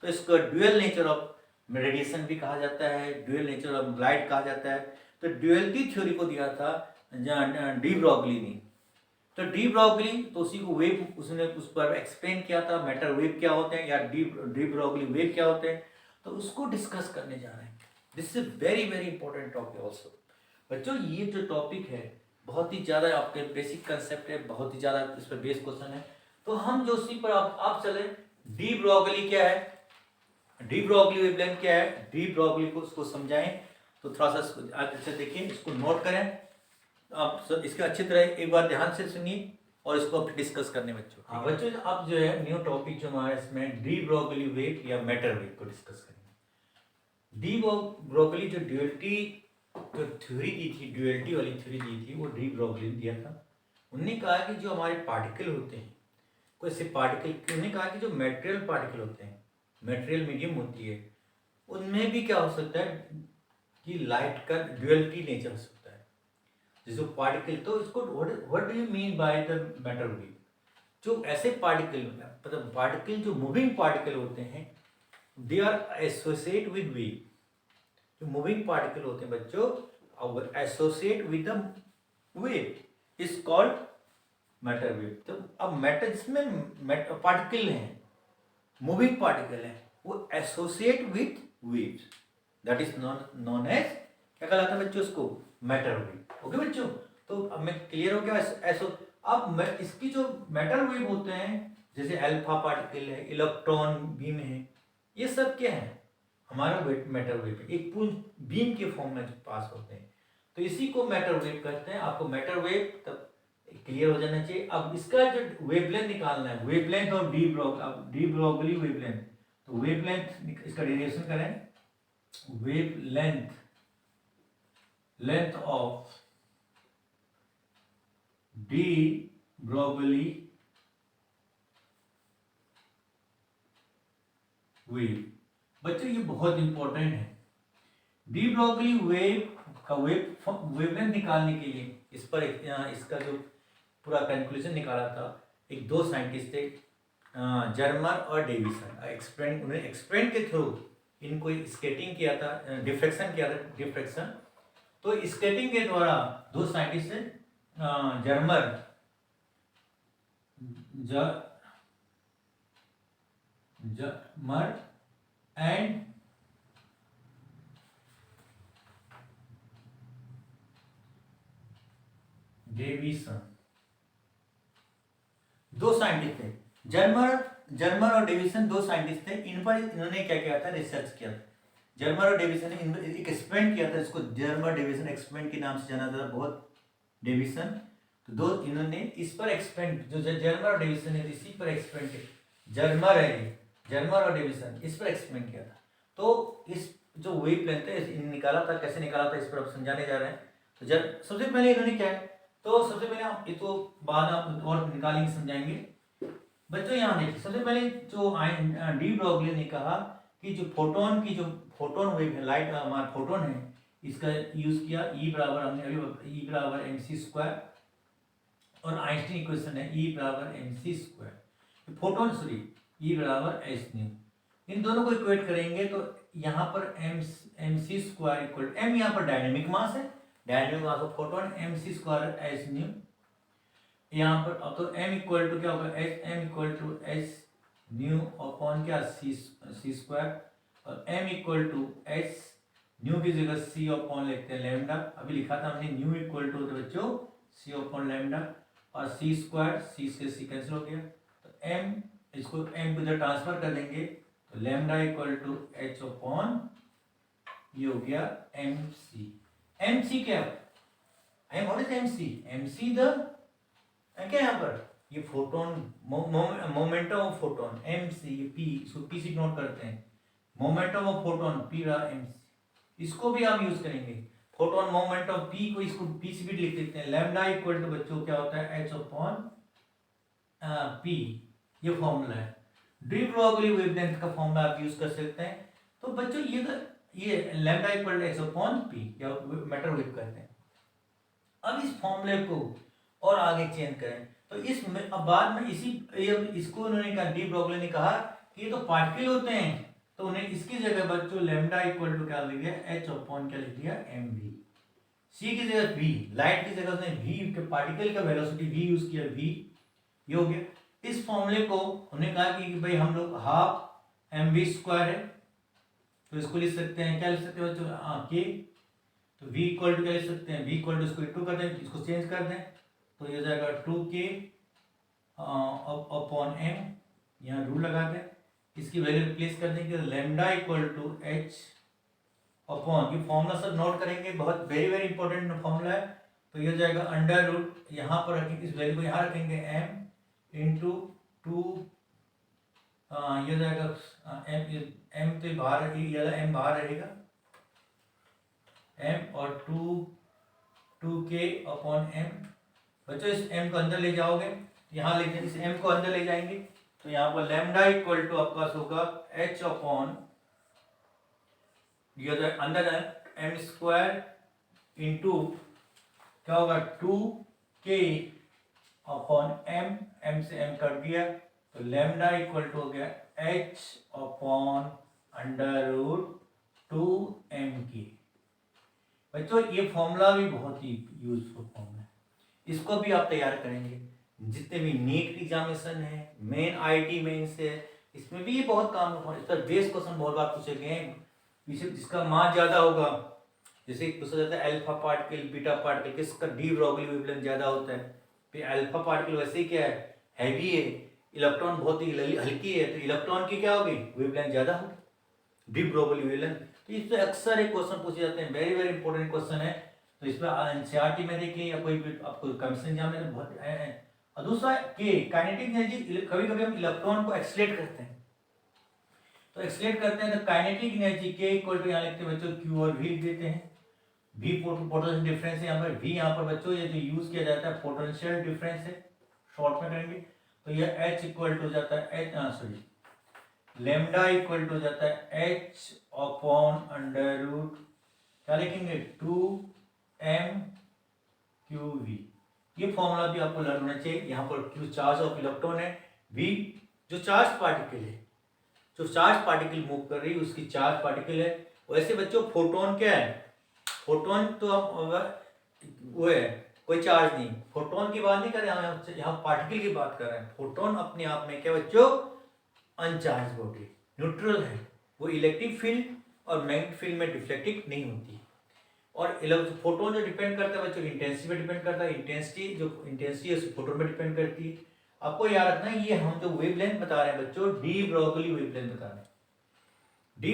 तो इसको ड्यूअल नेचर ऑफ रेडिएशन भी कहा जाता है, ड्यूअल नेचर ऑफ लाइट कहा जाता है। तो ड्यूअलिटी थ्योरी को दिया था डी ब्रोगली ने। तो डी ब्रोगली तो उसी को वेव, उसने उस पर एक्सप्लेन किया था, मैटर वेव क्या होते हैं या डी ब्रोगली वेव क्या होते हैं, तो उसको डिस्कस करने जा रहे हैं। This is very very important topic also बच्चों। ये जो टॉपिक है बहुत ही ज़्यादा आपके बेसिक कंसेप्ट है, बहुत ही ज़्यादा इस पर बेस क्वेश्चन है। तो हम जो उसी पर आप चले, डी ब्रोगली क्या है, डी ब्रोगली वेवलेंथ क्या है, डी ब्रोगली को उसको समझाएं। तो थोड़ा सा अच्छा देखिए, इसको नोट करें आप इसके अच्छी तरह एक बार ध्यान से सुनिए और इसको आप डिस्कस करने बच्चों। हाँ बच्चों, अब जो है न्यू टॉपिक जो हमारे इसमें डी ब्रोगली वेव या मैटर वेव को डिस्कस करेंगे। डी ब्रोगली जो ड्यूअलिटी जो थ्योरी दी थी, ड्यूअलिटी वाली थ्योरी दी थी, वो डी ब्रोगली ने दिया था। उन्होंने कहा कि जो हमारे पार्टिकल होते हैं, कोई ऐसे पार्टिकल, उन्होंने कहा कि जो मेटेरियल पार्टिकल होते हैं, मेटेरियल मीडियम होती है, उनमें भी क्या हो सकता है कि लाइट का ड्यूअलिटी नेचर हो सकता है। जैसे पार्टिकल, तो इसको what do you mean by the matter wave, जो ऐसे पार्टिकल, मतलब पार्टिकल जो मूविंग पार्टिकल होते हैं, they are associate with wave. जो मूविंग पार्टिकल होते हैं बच्चों, associate with the wave is called matter wave. तो अब मैटर जिसमें पार्टिकल हैं, मूविंग पार्टिकल हैं, वो associate with waves, that is known as क्या कहलाता है बच्चों, उसको मैटर वेव। ओके बच्चों, तो अब मैं क्लियर हो गया ऐसो। अब इसकी जो मैटर वेव होते हैं, जैसे अल्फा पार्टिकल है, इलेक्ट्रॉन बीम है, ये सब क्या है हमारा मैटर वेव, एक पुंज बीम के फॉर्म में पास होते हैं, तो इसी को मैटर वेव कहते हैं। आपको मैटर वेव तब क्लियर हो जाना चाहिए। अब इसका जो वेवलेंथ निकालना है, wavelength of de Broglie wavelength, तो वेवलेंथ इसका डेरिवेशन करें, wavelength, length of de Broglie wave. बच्चों ये बहुत इंपॉर्टेंट है। डी ब्रोगली वेव का वेवलेंथ निकालने के लिए इस पर इसका जो पूरा कैलकुलेशन निकाला था, एक दो साइंटिस्ट थे, जर्मर और डेविसन। उन्होंने एक्सपेरिमेंट के थ्रू इनको स्केटिंग किया था, डिफ्रैक्शन किया था, डिफ्रैक्शन। तो स्केटिंग के द्वारा दो साइंटिस्ट हैं, जर्मर एंड डेविसन, दो साइंटिस्ट थे। जर्मर और डेविसन दो साइंटिस्ट थे। इन पर इन्होंने क्या किया था, रिसर्च किया था। जर्मर और डेविसन ने एक एक्सपेरिमेंट किया था, इसको जर्मर डेविसन एक्सपेरिमेंट के नाम से जाना जाता है, बहुत डेविसन। तो दो इन्होंने इस पर एक्सपेरिमेंट, जो जर्मर और डेविसन ने इसी पर एक्सपेरिमेंट किया। जर्मर और डेविसन इस पर एक्सपेरिमेंट किया था। तो इस जो वेवलेंथ है निकाला था, कैसे निकाला था इस पर अब समझाने जा रहे हैं। तो सबसे पहले इन्होंने क्या है, तो सबसे पहले हम ये तो बाद आप और निकालेंगे समझाएंगे। बच्चों यहाँ देखिए, सबसे पहले जो डी ब्रॉगली ने कहा कि जो फोटोन की जो फोटोन वेव है, लाइट हमारा फोटोन है, इसका यूज किया। ई बराबर हमने अभी ई बराबर mc स्क्वायर, और आइंस्टीन इक्वेशन है ई बराबर mc स्क्वायर, फोटोन सॉरी ई बराबर एच न्यू। इन दोनों को इक्वेट करेंगे तो यहाँ पर mc स्क्वायर इक्वल m, यहाँ पर डायनेमिक मास है, dynamic mass of photon mc square H new. यहाँ पर अब तो m इक्वल टू क्या होगा, m equal to H nu upon क्या c स्क्वायर, और m equal to H nu की जगह c अपॉन लिखते हैं लैम्डा। अभी लिखा था हमने न्यू इक्वल टू बच्चों c अपॉन लैम्डा, और c स्क्वायर, c से c कैंसिल हो गया, तो m इसको m को इधर ट्रांसफर कर देंगे तो lambda equal to h upon ये हो गया mc। mc क्या है, what is mc? mc the क्या यहाँ पर ये photon momentum of photon mc, p, इसको p से नोट करते हैं, मोमेंटम ऑफ फोटोन p रहा mc। इसको भी आप यूज करेंगे, फोटोन मोमेंट ऑफ p को, इसको p से भी लिख देते हैं। लैम्डा इक्वल टू बच्चों क्या होता है, h अपॉन p, ये फॉर्मूला है। डी ब्रॉगली वेवलेंथ का फॉर्मूला आप यूज कर सकते हैं। तो बच्चों ये lambda equal to h upon p या मैटर वेव करते हैं। अब इस फॉर्मूले को और आगे चेंज करें तो इस अब बाद में इसको उन्होंने कहा, डी ब्रॉगली ने कहा कि ये तो पार्टिकल होते हैं, तो उन्हें इसकी जगह बच्चों लैम्डा इक्वल टू क्या लिख दिया, h अपॉन क्या लिख दिया, mv। c की जगह v, लाइट की जगह उसने v के पार्टिकल का वेलोसिटी v यूज किया, v ये हो गया। इस फॉर्मूले को उन्होंने कहा कि भाई हम लोग हाफ mv स्क्वायर है, तो इसको लिख सकते हैं, क्या लिख सकते हैं बच्चों, k, तो v इक्वल टू क्या लिख सकते हैं, v इक्वल टू इसको 2 कर दें, इसको चेंज कर दें तो ये जाएगा 2k अपॉन m, यहाँ रूल लगा दें, इसकी वैल्यू रिप्लेस कर देंगे, lambda equal to h upon, ये फॉर्मूला सब नोट करेंगे, बहुत वेरी वेरी इंपॉर्टेंट फॉर्मूला है। तो ये जाएगा अंडर रूट, यहाँ पर रखेंगे, इस वैल्यू को यहाँ रखेंगे m इंटू 2, ये जाएगा m तो बाहर, ये m बाहर रहेगा, m और 2k अपॉन m। बच्चों इस m को अंदर ले जाओगे, यहाँ लेके इस m को अंदर ले जाएंगे तो यहाँ पर लैम्डा इक्वल टू आपका होगा h अपॉन, ये अंदर जाए m स्क्वायर इंटू क्या होगा 2k अपॉन m से m कट गया तो लैम्डा इक्वल टू हो गया h upon under root 2mk। बच्चों ये फॉर्मूला भी बहुत ही यूजफुल फॉर्मूला है, इसको भी आप तैयार करेंगे। जितने भी नीट एग्जामिनेशन है, मेन आईटी मेंस है, इसमें भी ये बहुत काम है। इस पर बेस क्वेश्चन बहुत बार पूछे गए हैं, जिसका मास ज्यादा होगा, जैसे पूछा जाता है अल्फा पार्टिकल बीटा पार्टिकल किसका डी ब्रॉगली वेवलेंथ ज्यादा होता है। फिर अल्फा पार्टिकल वैसे ही क्या है, हैवी है, इलेक्ट्रॉन बहुत ही हल्की है, तो इलेक्ट्रॉन की क्या होगी, वेवलेंथ ज्यादा होगी, डी ब्रॉगली वेवलेंथ। तो इस पर अक्सर एक क्वेश्चन पूछे जाते हैं, वेरी वेरी इंपॉर्टेंट क्वेश्चन है। तो इसमें एनसीईआरटी में देखिए या कोई भी आपको कमीशन एग्जाम में बहुत है। और दूसरा के काइनेटिक एनर्जी, कभी कभी हम इलेक्ट्रॉन को एक्सलेट करते हैं, तो एक्सलेट करते हैं तो काइनेटिक एनर्जी के इक्वल टू यहाँ लिखते हैं बच्चों q और v लिख देते हैं। v पोटेंशियल डिफरेंस है, यहाँ पर v यहाँ पर बच्चों ये जो यूज किया जाता है पोटेंशियल डिफरेंस है, शॉर्ट में करेंगे तो ये h इक्वल टू जाता है सॉरी लैम्डा इक्वल टू जाता है h अपॉन अंडर रूट क्या लिखेंगे 2m qv। ये फॉर्मूला भी आपको लर्न होना चाहिए। यहाँ पर q चार्ज ऑफ इलेक्ट्रॉन है, v जो चार्ज पार्टिकल है, जो चार्ज पार्टिकल मूव कर रही है उसकी चार्ज पार्टिकल है। वैसे बच्चों फोटोन क्या है, फोटोन तो अब वो है कोई चार्ज नहीं, फोटोन की बात नहीं कर रहे हैं, यहाँ पार्टिकल की बात कर रहे हैं। फोटोन अपने आप में क्या बच्चों अनचार्ज बॉडी, न्यूट्रल है, वो इलेक्ट्रिक फील्ड और मैग्नेटिक फील्ड में डिफ्लेक्टिव नहीं होती। और फोटोन जो डिपेंड करता है बच्चों इंटेंसिटी पे डिपेंड करता है, इंटेंसिटी है फोटोन पे डिपेंड करती है। आपको याद रखना है ये हम जो वेवलेंथ बता रहे हैं बच्चों, डी ब्रोगली वेवलेंथ बता रहे हैं। डी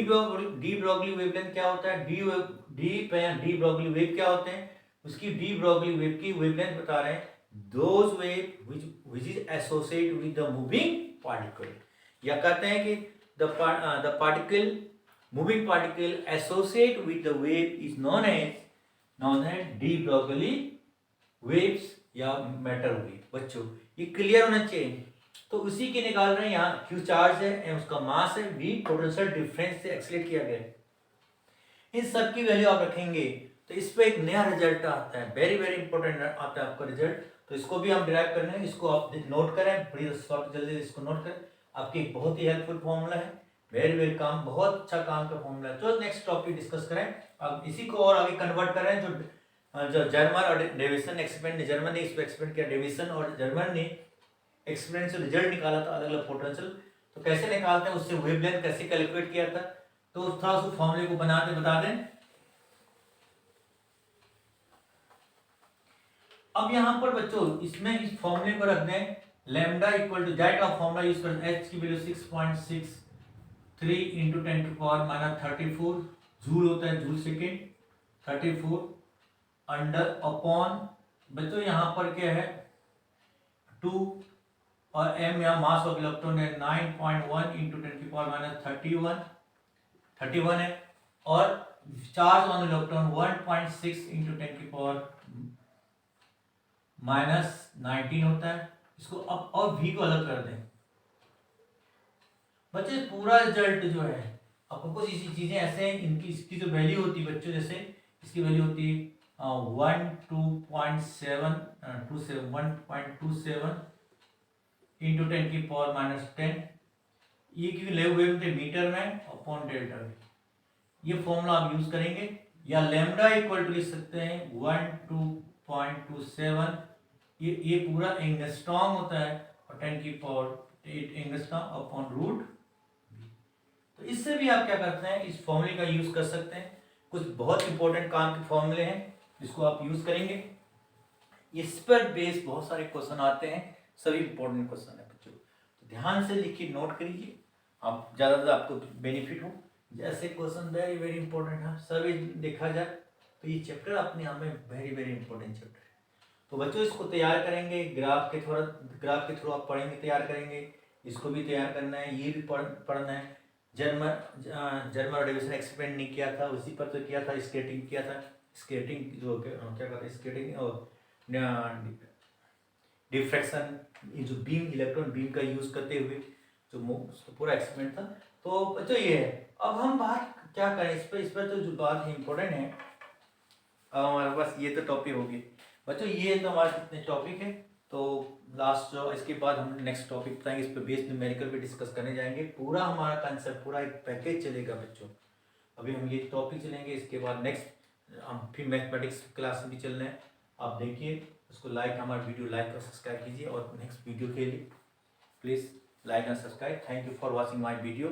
ब्रोगली वेवलेंथ क्या होता है, डी ब्रोगली वेव क्या होते हैं, उसकी डी ब्रोगली वेव की वेवलेंथ बता रहे हैं, those wave which is associated with the moving particle, या कहते हैं कि the moving particle associated with the wave is known as de Broglie waves या मैटर वेव। बच्चों ये क्लियर होना चाहिए। तो उसी के निकाल रहे हैं, यहाँ क्यू चार्ज है एम उसका मास है, वी पोटेंशियल डिफरेंस से एक्सलेट किया गया है। इन सब की वैल्यू आप रखेंगे तो इस पे एक नया रिजल्ट आता है, वेरी वेरी इंपॉर्टेंट आता है आपका रिजल्ट। तो इसको भी हम डिराइव करने हैं, इसको आप नोट करें, बड़ी शॉर्ट जल्दी इसको नोट करें। आपकी एक बहुत ही हेल्पफुल फॉर्मूला है, वेरी वेरी काम, बहुत अच्छा काम का फॉर्मूला है। तो नेक्स्ट टॉपिक डिस्कस करें, अब इसी को और आगे कन्वर्ट करें। जो जर्मन और डेविसन एक्सपेरिमेंट ने, जर्मन ने इस पर एक्सपेरिमेंट किया, डेविसन और जर्मन ने एक्सपेरिमेंट से रिजल्ट निकाला था अलग अलग पोटेंशियल। तो कैसे निकालते हैं, उससे वेवलेंथ कैसे कैलकुलेट किया था, तो थोड़ा उस फॉर्मूले को बता दें। अब यहां पर बच्चों इसमें इस फॉर्मूले को रख दें, लैम्डा इक्वल टू जेट का फॉर्मूला यूज करें, एच की वैल्यू 6.63 इंटू 10⁻34 जूल होता है, जूल सेकेंड 34 अंडर अपॉन बच्चों यहाँ पर क्या है 2 और m यहाँ मास ऑफ इलेक्ट्रॉन है 9.1 इंटू 10⁻31 है, और चार्ज ऑन इलेक्ट्रॉन 1.6 इंटू 10⁻⁻19 होता है। इसको अब और v को अलग कर दें बच्चे, पूरा रिजल्ट जो है आपको कुछ इसी चीजें ऐसे हैं, इनकी इसकी जो वैल्यू होती है बच्चों, जैसे इसकी वैल्यू होती है 1.27 इंटू 10⁻⁻10, ये की वेव थे मीटर में अपॉन डेल्टा वी। ये फॉर्मूला आप यूज करेंगे, या लैम्डा इक्वल टू लिख सकते हैं 12.27, ये पूरा एंगस्ट्रॉम होता है, और 10⁸ एंगस्ट्रॉम अपॉन रूट। तो इससे भी आप क्या करते हैं, इस फॉर्मूले का यूज कर सकते हैं। कुछ बहुत इंपॉर्टेंट काम के फॉर्मूले हैं जिसको आप यूज करेंगे, इस पर बेस बहुत सारे क्वेश्चन आते हैं, सभी इंपॉर्टेंट क्वेश्चन है बच्चों। तो ध्यान से लिखिए, नोट करिए, आप ज़्यादातर आपको बेनिफिट हो। जैसे क्वेश्चन वेरी वेरी इंपॉर्टेंट है, सभी देखा जाए तो ये चैप्टर अपने आप में वेरी वेरी इंपॉर्टेंट चैप्टर है। तो बच्चों इसको तैयार करेंगे, ग्राफ के थ्रू आप पढ़ेंगे, तैयार करेंगे, इसको भी तैयार करना है, ये भी पढ़ना है। जर्मन और डेविसन एक्सपेरिमेंट नहीं किया था, उसी पर तो किया था, स्केटिंग किया था, स्केटिंग जो क्या कहते हैं, स्केटिंग और डिफ्रैक्शन, जो बीम, इलेक्ट्रॉन बीम का यूज करते हुए जो पूरा एक्सपेरिमेंट था। तो बच्चों ये है, अब हम बात क्या करें इस पर तो जो बात है इंपॉर्टेंट है, अब हमारे पास ये तो टॉपिक होगी बच्चों, ये तो हमारे कितने टॉपिक है। तो लास्ट जो इसके बाद हम नेक्स्ट टॉपिक बताएंगे, इस पर बेस्ड न्यूमेरिकल भी डिस्कस करने जाएंगे, पूरा हमारा कंसेप्ट, पूरा एक पैकेज चलेगा बच्चों। अभी हम ये टॉपिक चलेंगे, इसके बाद नेक्स्ट हम फिर मैथमेटिक्स क्लास भी चल रहे हैं। आप देखिए उसको, लाइक, हमारा वीडियो लाइक और सब्सक्राइब कीजिए, और नेक्स्ट वीडियो के लिए please like and subscribe. Thank you for watching my video.